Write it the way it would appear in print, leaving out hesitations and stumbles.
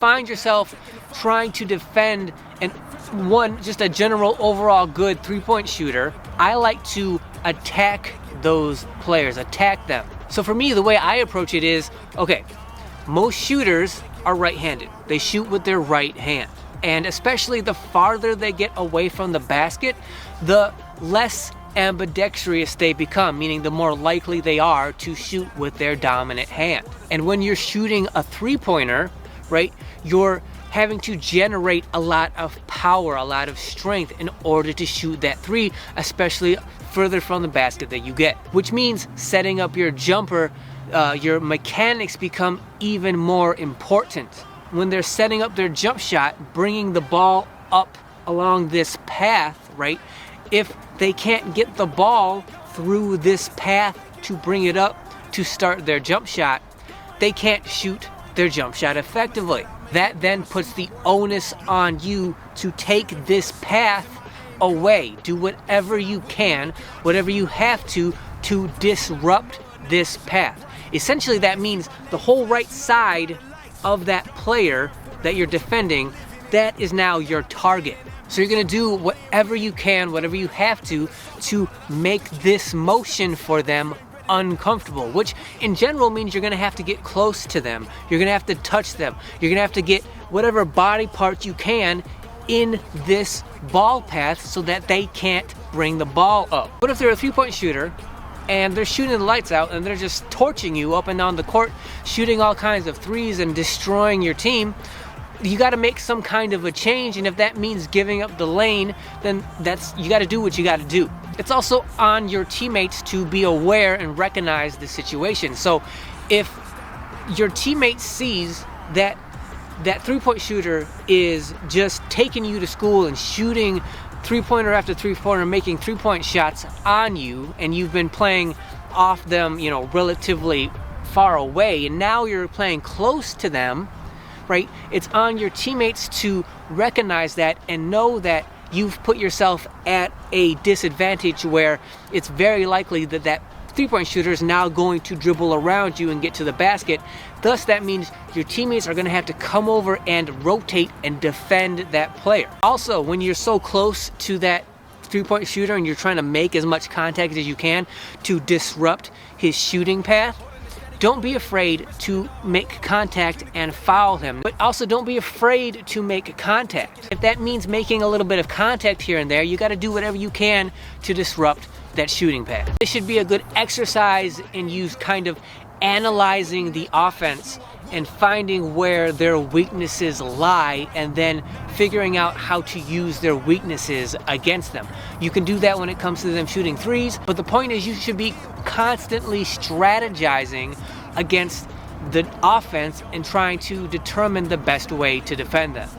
Find yourself trying to defend just a general overall good three-point shooter, I like to attack those players, attack them. So for me, the way I approach it is, okay, most shooters are right-handed. They shoot with their right hand. And especially the farther they get away from the basket, the less ambidextrous they become, meaning the more likely they are to shoot with their dominant hand. And when you're shooting a three-pointer, right, you're having to generate a lot of power, a lot of strength in order to shoot that three, especially further from the basket that you get. Which means setting up your jumper, your mechanics become even more important. When they're setting up their jump shot, bringing the ball up along this path, right? If they can't get the ball through this path to bring it up to start their jump shot, they can't shoot their jump shot effectively. That then puts the onus on you to take this path away. Do whatever you can, whatever you have to disrupt this path. Essentially, that means the whole right side of that player that you're defending, that is now your target. So you're gonna do whatever you can, whatever you have to make this motion for them uncomfortable, which in general means you're gonna have to get close to them. You're gonna have to touch them. You're gonna have to get whatever body part you can in this ball path so that they can't bring the ball up. What if they're a three-point shooter and they're shooting the lights out and they're just torching you up and down the court, shooting all kinds of threes and destroying your team? You got to make some kind of a change, and if that means giving up the lane, then you got to do what you got to do. It's also on your teammates to be aware and recognize the situation. So if your teammate sees that three-point shooter is just taking you to school and shooting three-pointer after three-pointer, making three-point shots on you, and you've been playing off them, relatively far away, and now you're playing close to them, right? It's on your teammates to recognize that and know that you've put yourself at a disadvantage where it's very likely that three-point shooter is now going to dribble around you and get to the basket. Thus, that means your teammates are going to have to come over and rotate and defend that player. Also, when you're so close to that three-point shooter and you're trying to make as much contact as you can to disrupt his shooting path, don't be afraid to make contact and foul him, but also don't be afraid to make contact. If that means making a little bit of contact here and there, you got to do whatever you can to disrupt that shooting path. This should be a good exercise in you kind of analyzing the offense and finding where their weaknesses lie and then figuring out how to use their weaknesses against them. You can do that when it comes to them shooting threes, but the point is you should be constantly strategizing against the offense and trying to determine the best way to defend them.